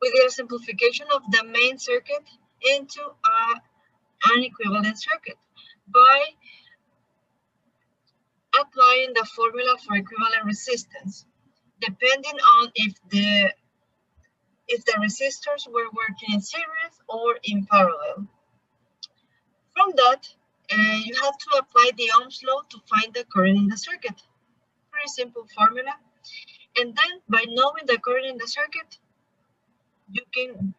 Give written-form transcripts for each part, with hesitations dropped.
we did a simplification of the main circuit into an equivalent circuit by applying the formula for equivalent resistance, depending on if the resistors were working in series or in parallel. From that, you have to apply the Ohm's law to find the current in the circuit. Pretty simple formula. And then by knowing the current in the circuit, you can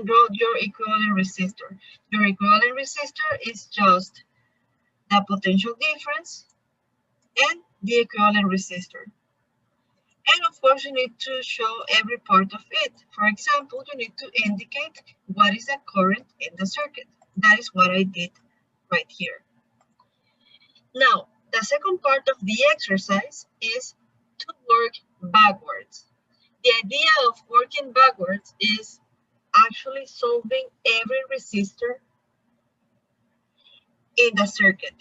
draw your equivalent resistor. Your equivalent resistor is just the potential difference and the equivalent resistor. And of course, you need to show every part of it. For example, you need to indicate what is the current in the circuit. That is what I did right here. Now, the second part of the exercise is to work backwards. The idea of working backwards is actually solving every resistor in the circuit.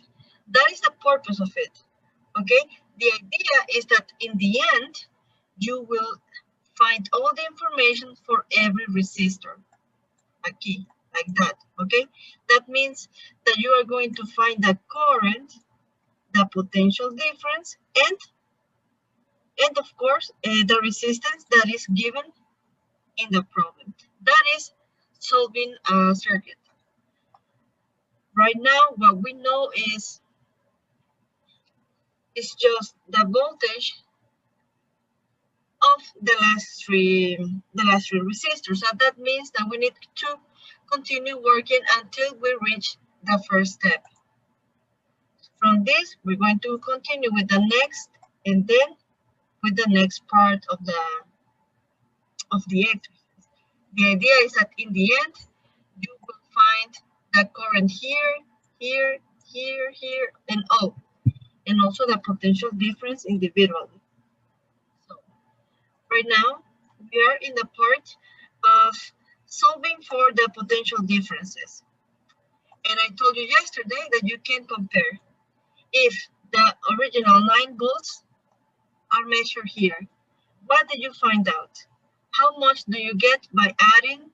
That is the purpose of it, okay? The idea is that in the end, you will find all the information for every resistor, aquí, like that, okay? That means that you are going to find the current, the potential difference, and of course, the resistance that is given in the problem. That is solving a circuit. Right now, what we know is just the voltage of the last three resistors. And that means that we need to continue working until we reach the first step. From this, we're going to continue with the next, and then with the next part of the exercise. The idea is that in the end, you will find the current here, here, here, here, and oh, and also the potential difference individually. So right now, we are in the part of solving for the potential differences. And I told you yesterday that you can compare if the original 9 volts are measured here. What did you find out? How much do you get by adding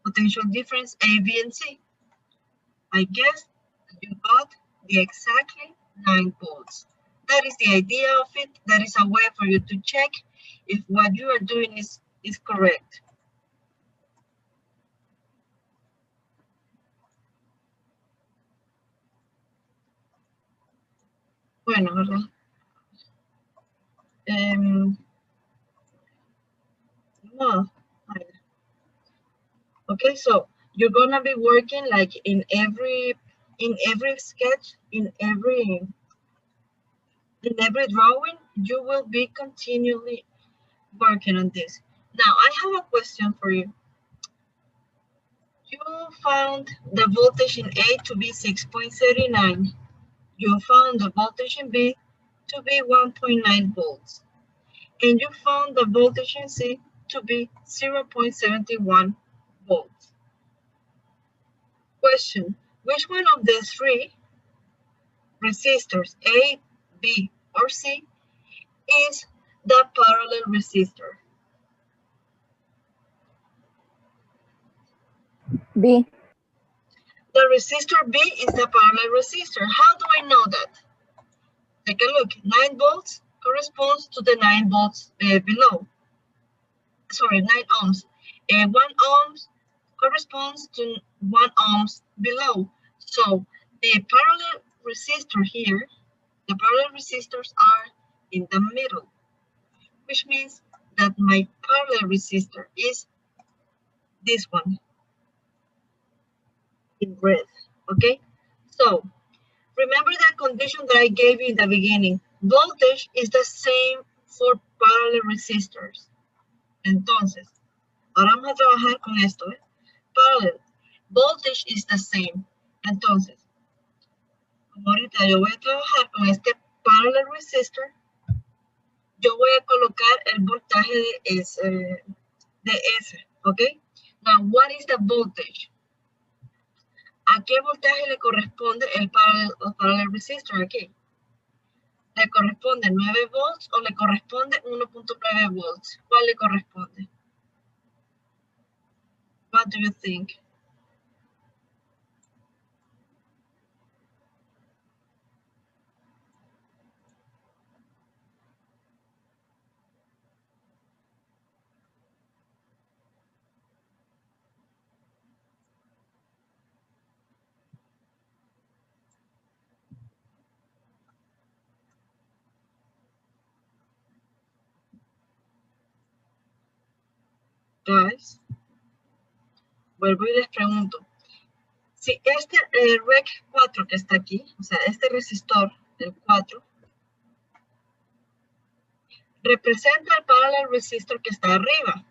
potential difference A, B, and C? I guess you got the exactly 9 volts. That is the idea of it. That is a way for you to check if what you are doing is correct. Bueno, ¿verdad? No. Okay, so you're gonna be working like in every sketch, in every drawing, you will be continually working on this. Now, I have a question for you. You found the voltage in A to be 6.39. You found the voltage in B to be 1.9 volts. And you found the voltage in C to be 0.71 volts. Question, which one of the 3 resistors, A, B, or C, is the parallel resistor? B. The resistor B is the parallel resistor. How do I know that? Take a look. 9 volts corresponds to the 9 volts below. Sorry, 9 ohms. 1 ohm corresponds to 1 ohms below. So the parallel resistor here, the parallel resistors are in the middle, which means that my parallel resistor is this one in red. Okay, so remember that condition that I gave you in the beginning. Voltage is the same for parallel resistors. Entonces, ahora vamos a trabajar con esto. Parallel. Voltage is the same. Entonces, como ahorita yo voy a trabajar con este parallel resistor, yo voy a colocar el voltaje de S, ¿ok? Now, what is the voltage? ¿A qué voltaje le corresponde el parallel resistor aquí? ¿Le corresponde 9 volts o le corresponde 1.9 volts? ¿Cuál le corresponde? What do you think? Guys, vuelvo y les pregunto. Si este rec 4 que está aquí, o sea, este resistor, el 4, representa el parallel resistor que está arriba.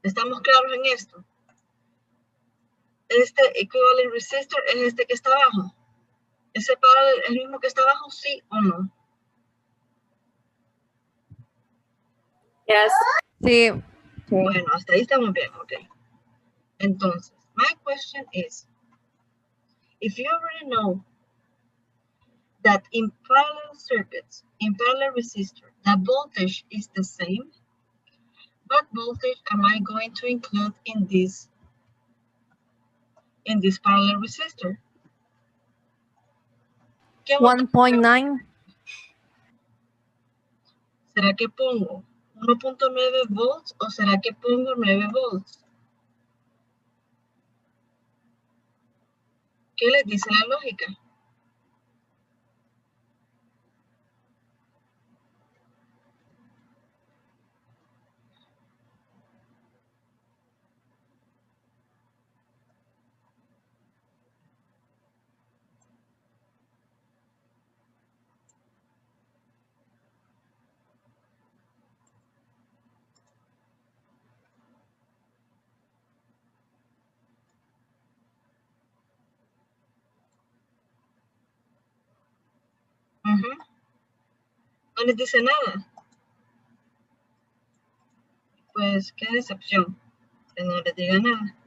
¿Estamos claros en esto? Este equivalent resistor es este que está abajo. ¿Ese parallel es el mismo que está abajo, sí o no? Yes. Sí. Bueno, hasta ahí estamos bien, ok. Entonces, my question is, if you already know that in parallel circuits, in parallel resistor, the voltage is the same, what voltage am I going to include in this parallel resistor? 1.9. ¿Será que pongo 1.9 volts o será que pongo 9 volts? ¿Qué les dice la lógica? No les dice nada. Pues qué decepción, que no les diga nada.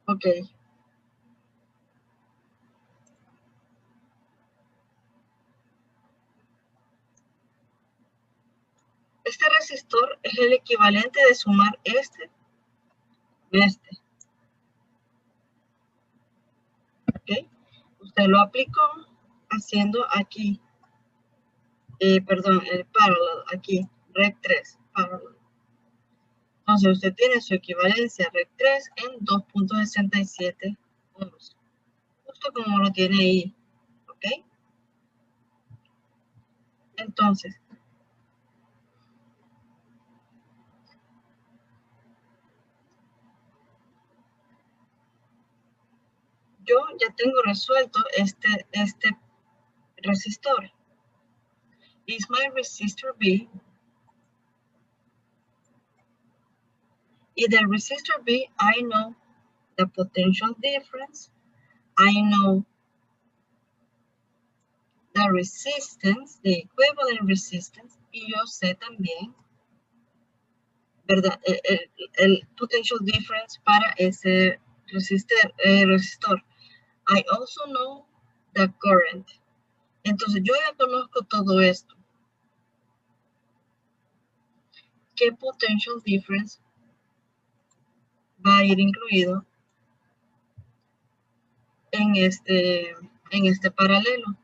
Ok. Este resistor es el equivalente de sumar este y este. ¿Ok? Usted lo aplicó haciendo aquí, perdón, el parallel, aquí, rec 3, parallel. Entonces usted tiene su equivalencia rec 3 en 2.67 ohms. Justo como lo tiene ahí. ¿Ok? Entonces, yo ya tengo resuelto este resistor. Is my resistor B? In the resistor B, I know the potential difference. I know the resistance, the equivalent resistance, y yo sé también, ¿verdad? El potential difference para ese resistor. I also know the current. Entonces, yo ya conozco todo esto. ¿Qué potential difference va a ir incluido en este paralelo?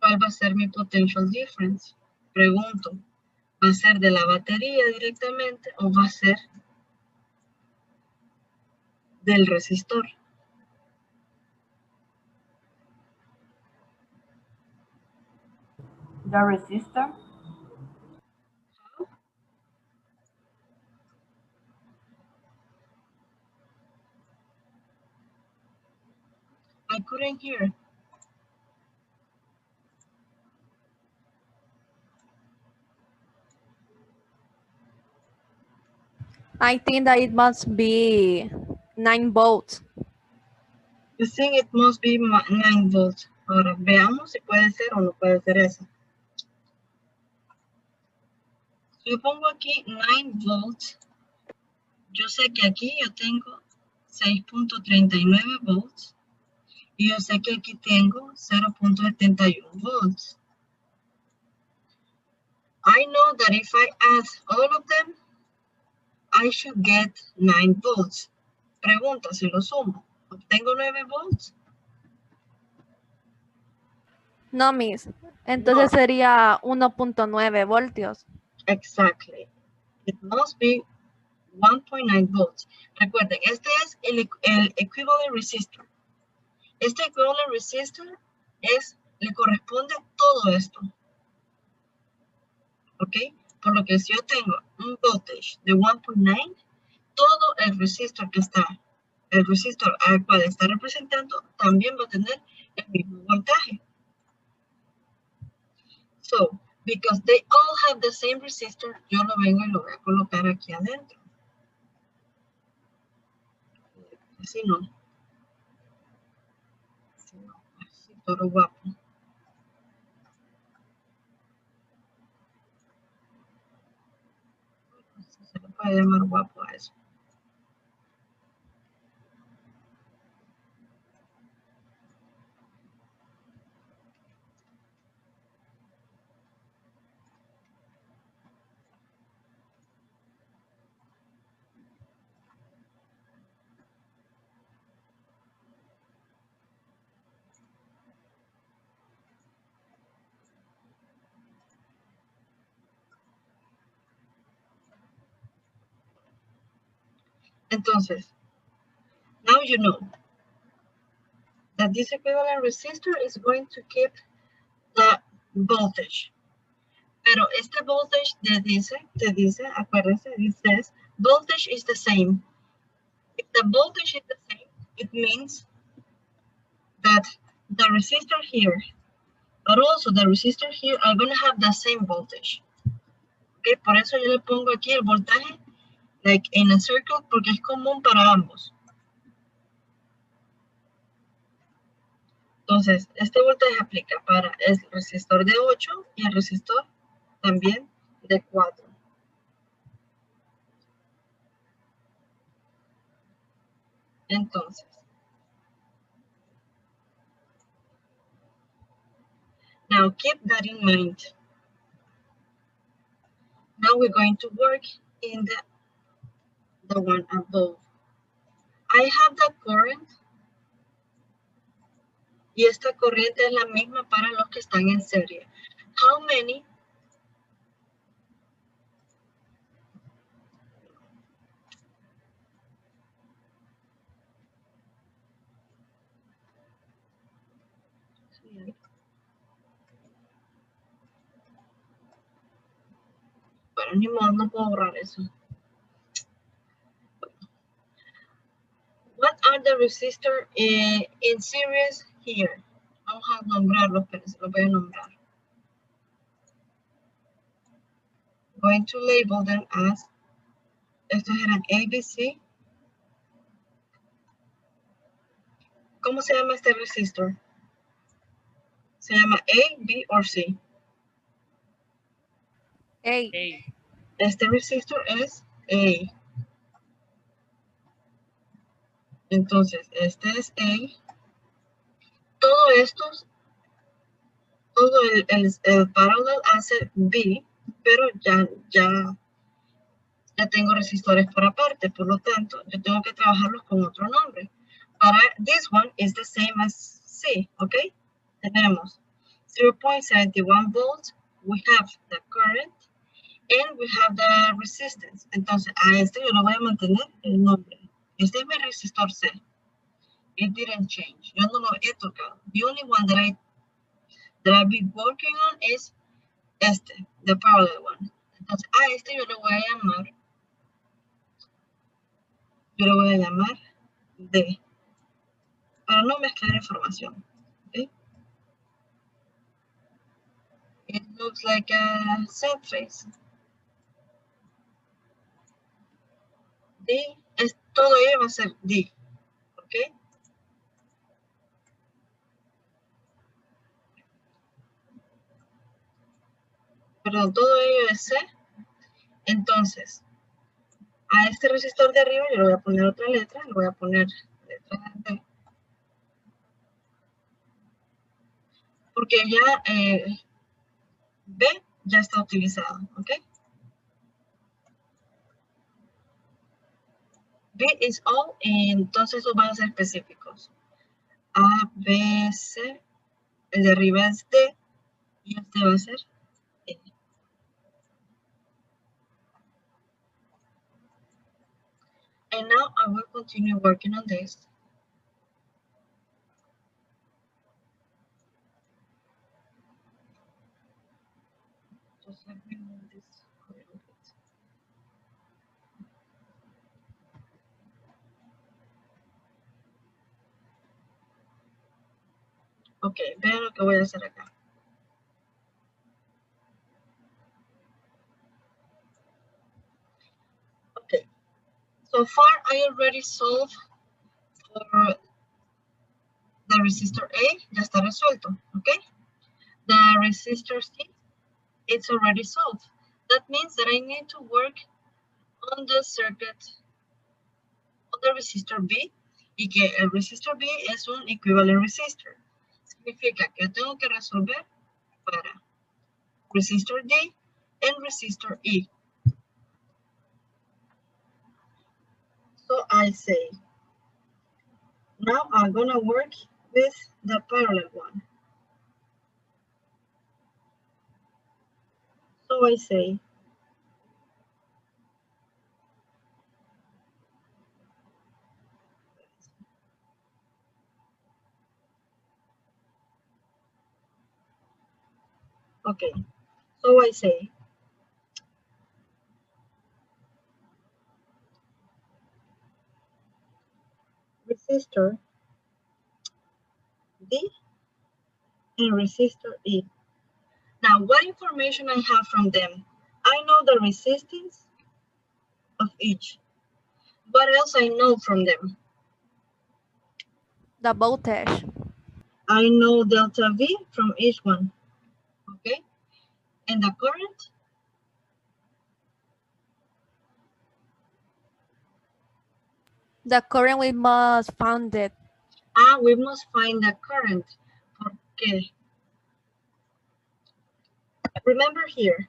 ¿Cuál va a ser mi potential difference? Pregunto, ¿va a ser de la batería directamente o va a ser del resistor? The resistor. I couldn't hear. I think that it must be 9 volts. You think it must be 9 volts. Ahora, veamos si puede ser o no puede ser eso. Yo pongo aquí 9 volts. Yo sé que aquí yo tengo 6.39 volts. Y yo sé que aquí tengo 0.71 volts. I know that if I add all of them, I should get 9 volts. Pregunta, si lo sumo, ¿obtengo 9 volts? No, Miss. Entonces No, sería 1.9 voltios. exactly. It must be 1.9 volts. Recuerden, este es el equivalent resistor. Este equivalent resistor le corresponde todo esto. ¿Ok? Por lo que si yo tengo un voltage de 1.9, todo el resistor el resistor al cual está representando, también va a tener el mismo voltaje. So, because they all have the same resistor, yo lo vengo y lo voy a colocar aquí adentro. Así no. Así todo guapo. Se le puede llamar guapo a eso. Entonces, now you know that this equivalent resistor is going to keep the voltage. Pero este voltage te dice, acuérdense, it says voltage is the same. If the voltage is the same, it means that the resistor here, but also the resistor here are going to have the same voltage. Okay, por eso yo le pongo aquí el voltaje, like in a circle, porque es común para ambos. Entonces, este voltaje aplica para el resistor de 8 y el resistor también de 4. Entonces, now keep that in mind. Now we're going to work in the one above. I have the current y esta corriente es la misma para los que están en serie. How many bueno, ni modo, no puedo borrar eso. What are the resistors in series here? Vamos a nombrarlos, pero se los voy a nombrar. Going to label them as, estos eran ABC. ¿Cómo se llama este resistor? ¿Se llama A, B o C? Hey. Este resistor es A. Entonces, este es A. Todo estos, todo el parallel hace B, pero ya tengo resistores por aparte, por lo tanto, yo tengo que trabajarlos con otro nombre. Para this one is the same as C, ¿ok? Tenemos 0.71 volts, we have the current, and we have the resistance. Entonces, a este yo lo voy a mantener el nombre. Este es mi resistor C. It didn't change. Yo no lo he tocado. The only one that I've been working on is este, the parallel one. Entonces, a este yo le voy a llamar D, para no mezclar información. ¿Okay? It looks like a sad face. D, todo ello va a ser D. ¿Ok? Perdón, todo ello es C. Entonces, a este resistor de arriba yo le voy a poner otra letra, le voy a poner letra D, porque ya B ya está utilizado, ¿ok? B is all, y entonces esos van a ser específicos. A, B, C, el de arriba es D, y este va a ser E. And now I will continue working on this. Just let me move this a little bit. Ok, vean lo que voy a hacer acá. Okay, so far I already solved for the resistor A, ya está resuelto, okay? The resistor C, it's already solved. That means that I need to work on the circuit, on the resistor B, y que el resistor B es un equivalent resistor. Significa que tengo que resolver para resistor D and resistor E. So I say, now I'm gonna work with the parallel one. So I say, okay, so I say, resistor D and resistor E. Now, what information I have from them? I know the resistance of each. What else I know from them? The voltage. I know delta V from each one, okay? And the current? The current we must find it. We must find the current. Okay. Remember here,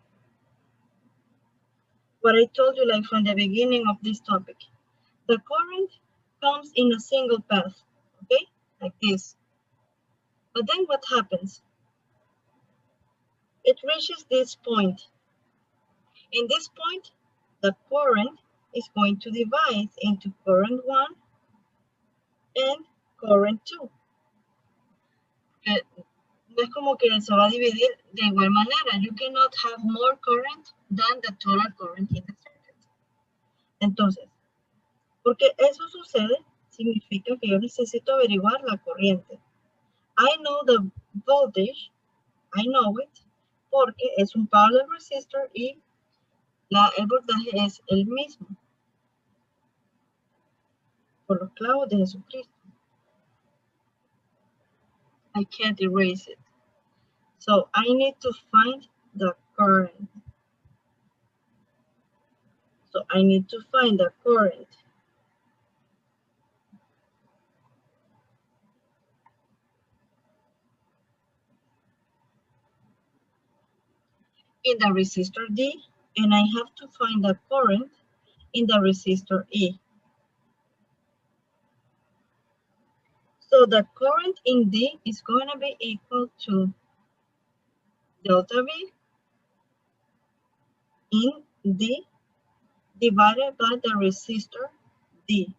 what I told you like from the beginning of this topic. The current comes in a single path, okay? Like this. But then what happens? It reaches this point. In this point, the current is going to divide into current 1 and current 2. No es como que se va a dividir de igual manera. You cannot have more current than the total current in the circuit. Entonces, porque eso sucede, significa que yo necesito averiguar la corriente. I know the voltage, I know it, porque es un parallel resistor y el voltaje es el mismo. Por los clavos de Jesucristo. I can't erase it. So I need to find the current. So I need to find the current. In the resistor D, and I have to find the current in the resistor E. So the current in D is going to be equal to delta V in D divided by the resistor D.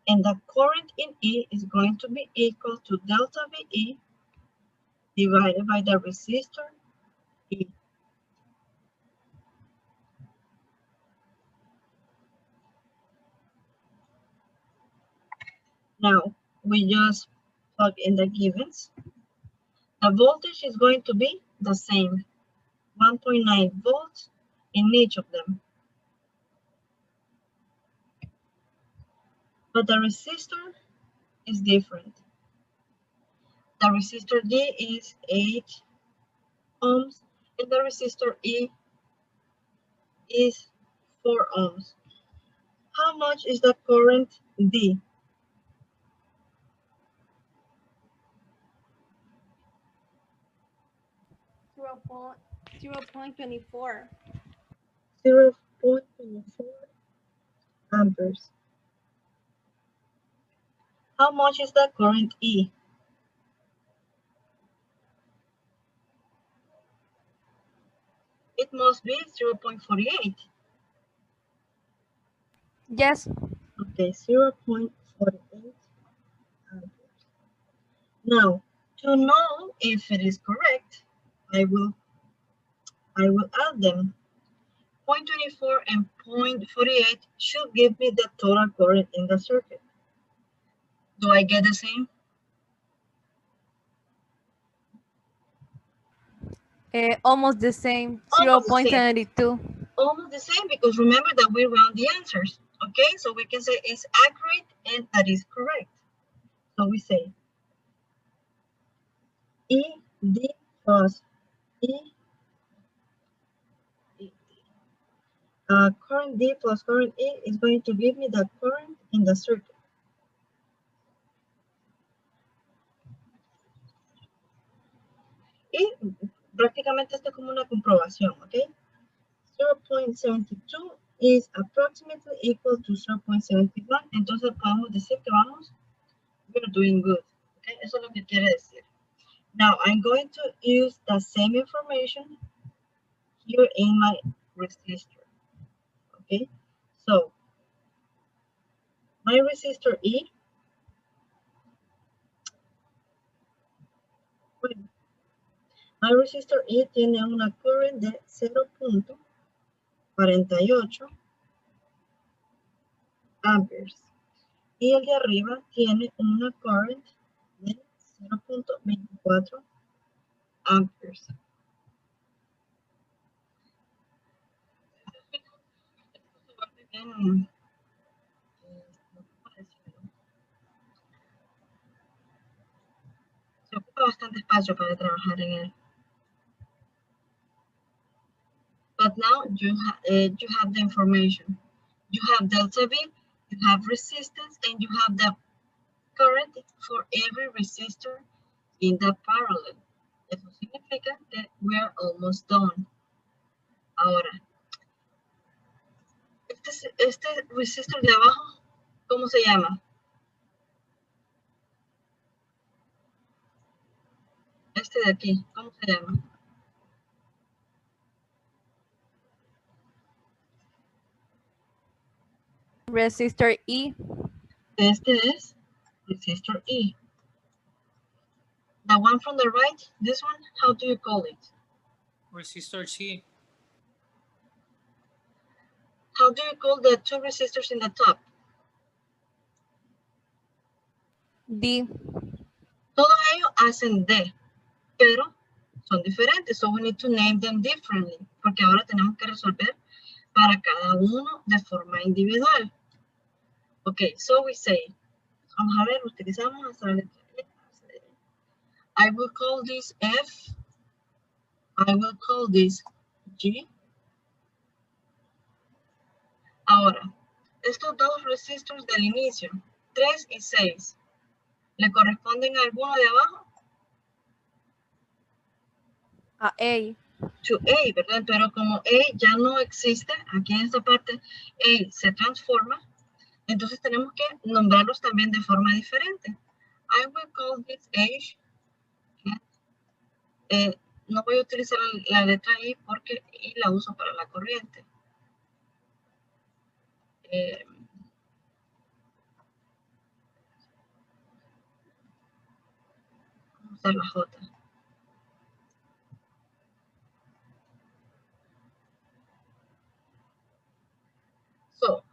And the current in E is going to be equal to delta VE divided by the resistor E. Now, we just plug in the givens. The voltage is going to be the same, 1.9 volts in each of them. But the resistor is different. The resistor D is 8 ohms, and the resistor E is 4 ohms. How much is the current D? 0.24. 0.24 amperes. How much is the current E? It must be 0.48. Yes. Okay, 0.48 amperes. Now, to know if it is correct, I will add them. 0.24 and 0.48 should give me the total current in the circuit. Do I get the same? Almost the same. Almost the same. 0.72. Almost the same, because remember that we round the answers. Okay, so we can say it's accurate and that is correct. So we say ED plus E, current D plus current E is going to give me the current in the circuit. Y prácticamente esto es como una comprobación, ¿ok? 0.72 is approximately equal to 0.71. Entonces podemos decir que we're doing good. Okay? Eso es lo que quiere decir. Now I'm going to use the same information here in my resistor. Okay, so my resistor E, my resistor E tiene una current de 0.48 amperes y el de arriba tiene una current de 0.24 amperes. Se ocupa bastante espacio para trabajar en él. But now you have the information. You have delta V, you have resistance, and you have the current for every resistor in the parallel. Eso significa que we are almost done. Ahora, este resistor de abajo, ¿cómo se llama? Este de aquí, ¿cómo se llama? Resistor E. Este es resistor E. The one from the right, this one, how do you call it? Resistor C. How do you call the two resistors in the top? D. Todos ellos hacen D, pero son diferentes, so we need to name them differently, porque ahora tenemos que resolver para cada uno de forma individual. Okay, so we say, vamos a ver, utilizamos hasta la letra E. I will call this F. I will call this G. Ahora, estos dos resistors del inicio, 3 y 6, ¿le corresponden a alguno de abajo? A A. To A, ¿verdad? Pero como A ya no existe, aquí en esta parte A se transforma, entonces tenemos que nombrarlos también de forma diferente. I will call this H. No voy a utilizar la letra I porque I la uso para la corriente. Vamos a usar la J. So,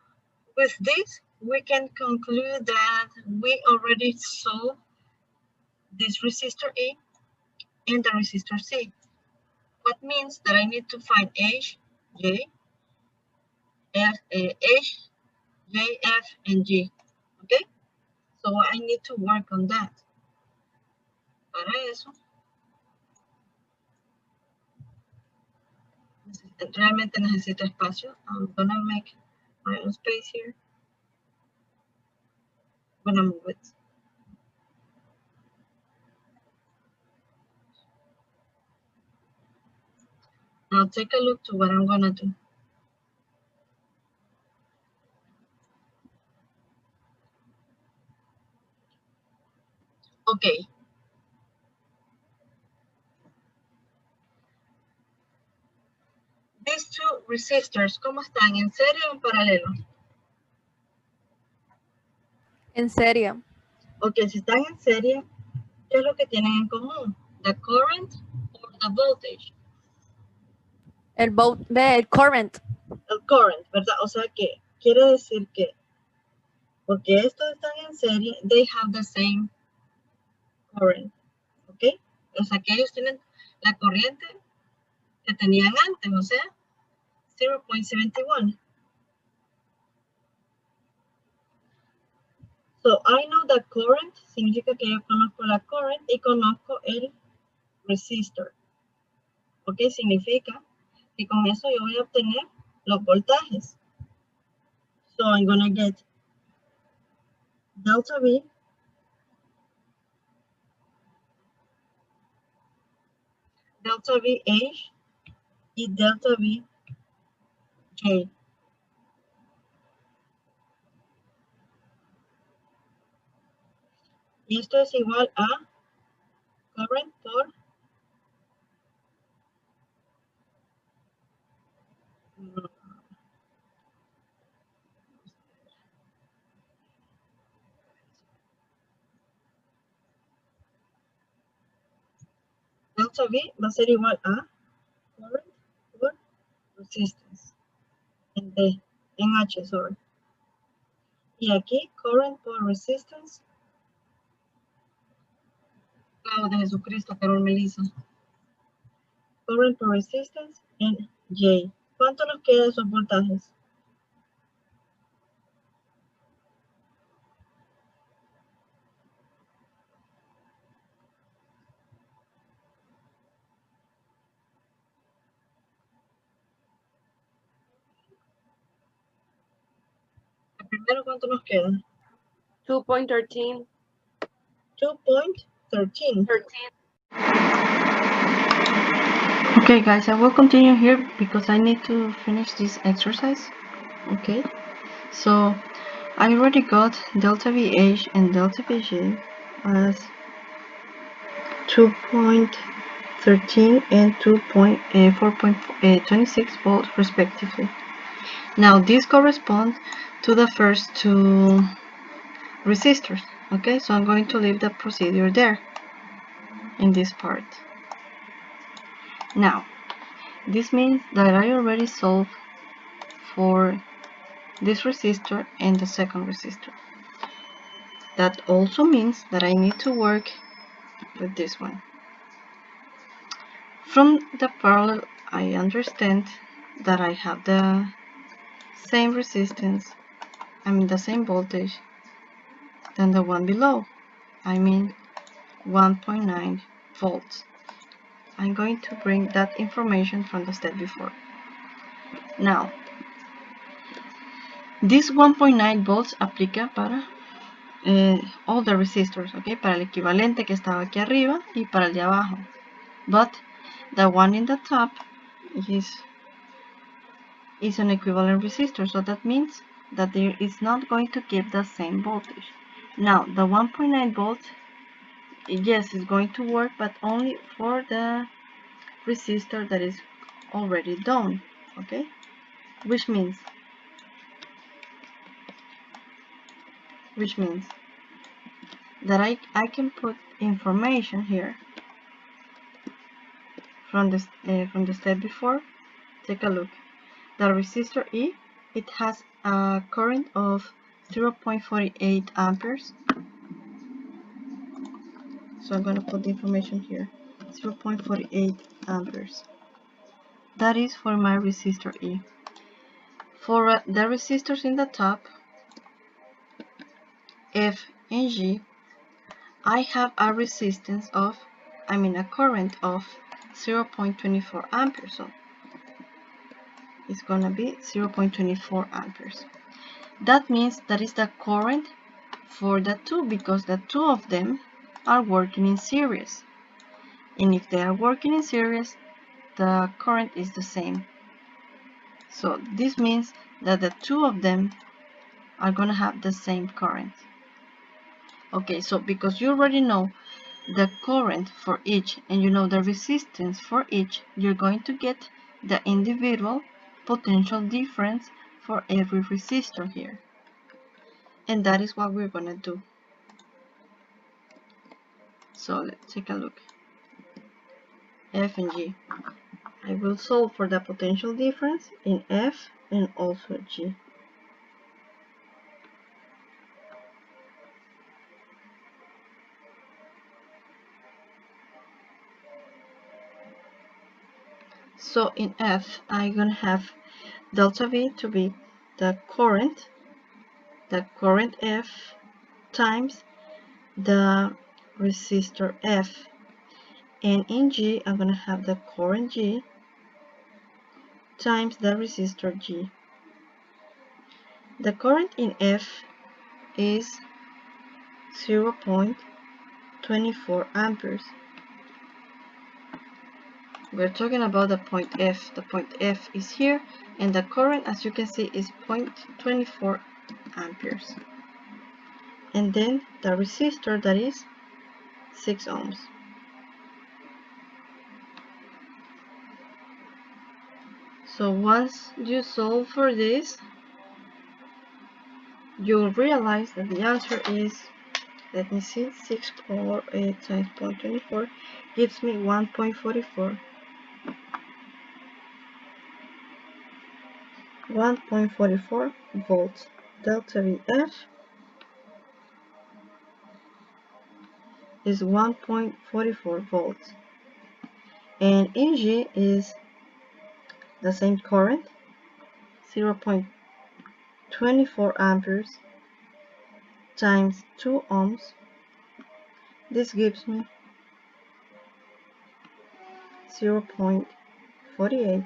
with this, we can conclude that we already saw this resistor E and the resistor C. What means that I need to find H, J, F, H, J, F, and G. Okay? So I need to work on that. Para eso, necesitamos realmente necesito espacio. I'm gonna make my own space here. I'm gonna move it. Now take a look to what I'm gonna do. Okay. These two resistors, ¿cómo están? ¿En serie o en paralelo? En serio. Ok, si están en serie, ¿qué es lo que tienen en común? The current or the voltage. El current. El current, ¿verdad? O sea que quiere decir que porque estos están en serie, they have the same current. ¿Ok? O sea que ellos tienen la corriente que tenían antes, o sea, 0.71. So I know the current, significa que yo conozco la current y conozco el resistor. ¿Ok? Significa que con eso yo voy a obtener los voltajes. So I'm gonna get delta V H y delta V J. Y esto es igual a current por delta V va a ser igual a current por resistance. En D, en H, sorry. Y aquí current por resistance. Clavo de Jesucristo, Carol Melissa. Current por resistance en J. ¿Cuánto nos queda de esos voltajes? Primero, ¿cuánto nos queda? 2.13. 2.13. Okay, guys, I will continue here because I need to finish this exercise. Okay, so I already got delta VH and delta VG as 2.13 and 4.26 volts respectively. Now this corresponds to the first two resistors. Okay, so I'm going to leave the procedure there in this part. Now this means that I already solved for this resistor and the second resistor. That also means that I need to work with this one. From the parallel, I understand that I have the same resistance, the same voltage than the one below. 1.9 volts. I'm going to bring that information from the step before. Now, this 1.9 volts aplica para all the resistors, okay? Para el equivalente que estaba aquí arriba y para el de abajo. But the one in the top is an equivalent resistor, so that means that there is not going to give the same voltage. Now, the 1.9 volts, yes, is going to work, but only for the resistor that is already done, okay? Which means that I can put information here from the step before. Take a look. The resistor E, it has a current of 0.48 amperes. So I'm going to put the information here. 0.48 amperes. That is for my resistor E. For the resistors in the top, F and G, I have a resistance of, a current of 0.24 amperes. So is going to be 0.24 amperes. That means that is the current for the two, because the two of them are working in series. And if they are working in series, the current is the same. So this means that the two of them are going to have the same current. Okay, so because you already know the current for each and you know the resistance for each, you're going to get the individual potential difference for every resistor here. And that is what we're going to do. So let's take a look. F and G. I will solve for the potential difference in F and also G. So in F, I'm going to have delta V to be the current F times the resistor F. And in G, I'm going to have the current G times the resistor G. The current in F is 0.24 amperes. We're talking about the point F. The point F is here, and the current, as you can see, is 0.24 amperes. And then the resistor, that is 6 ohms. So once you solve for this, you'll realize that the answer is, let me see, 6 or 8 times 0.24 gives me 1.44. 1.44 volts. Delta VF is 1.44 volts. And Eg is the same current, 0.24 amperes times 2 ohms. This gives me 0.48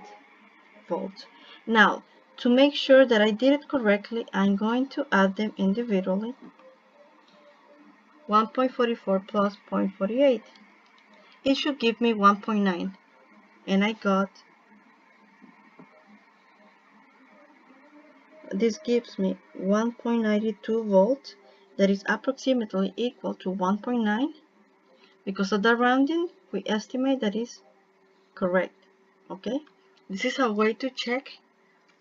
volts. Now, to make sure that I did it correctly, I'm going to add them individually. 1.44 plus 0.48. It should give me 1.9. And I got, this gives me 1.92 volts. That is approximately equal to 1.9. Because of the rounding, we estimate that is correct. Okay? This is a way to check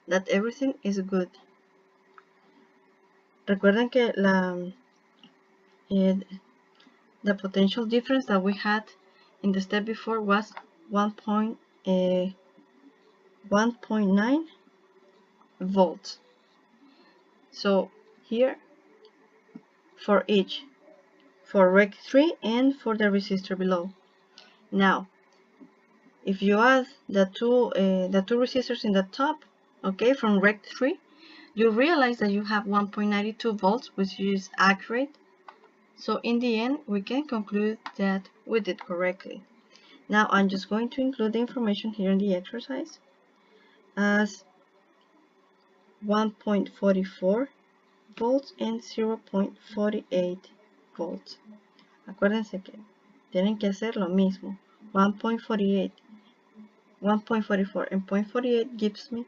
that everything is good. Recuerden que the potential difference that we had in the step before was 1.9 volts. So here, for each, for rec 3 and for the resistor below. Now, if you add the two resistors in the top, okay, from rec 3, you realize that you have 1.92 volts, which is accurate. So in the end, we can conclude that we did correctly. Now I'm just going to include the information here in the exercise as 1.44 volts and 0.48 volts. Acuérdense que tienen que hacer lo mismo. 1.48, 1.44 and 0.48 gives me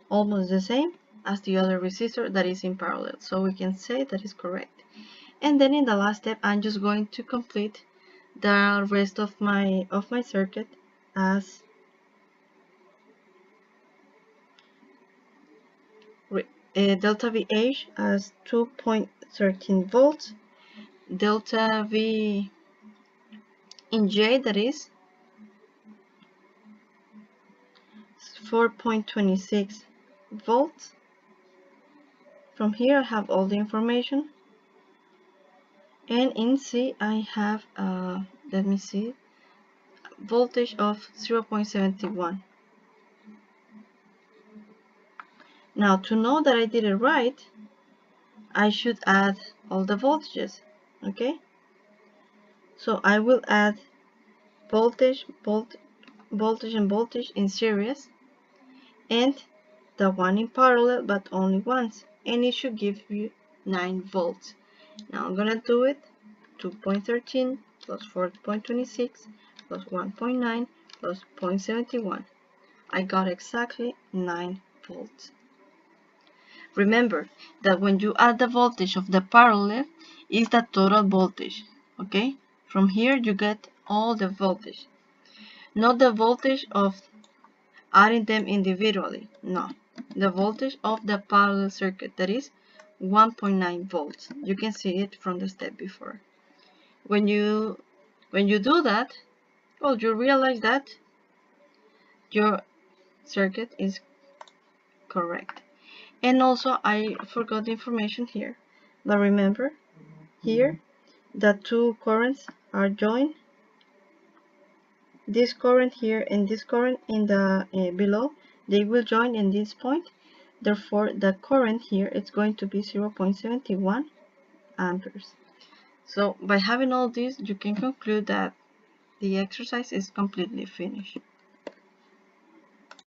almost the same as the other resistor that is in parallel. So we can say that is correct. And then in the last step, I'm just going to complete the rest of my circuit as delta VH as 2.13 volts, delta V in J, that is 4.26 volts. From here I have all the information, and in C I have let me see, voltage of 0.71. Now, to know that I did it right, I should add all the voltages. Okay, so I will add voltage and voltage in series, and the one in parallel, but only once, and it should give you 9 volts. Now I'm gonna do it. 2.13 plus 4.26 plus 1.9 plus 0.71. I got exactly 9 volts. Remember that when you add the voltage of the parallel, is the total voltage, okay? From here you get all the voltage, not the voltage of adding them individually, no. The voltage of the parallel circuit, that is 1.9 volts. You can see it from the step before. When you do that, well, you realize that your circuit is correct. And also, I forgot the information here, but remember, here, the two currents are joined. This current here and this current in the below, they will join in this point. Therefore, the current here is going to be 0.71 amperes. So, by having all this, you can conclude that the exercise is completely finished.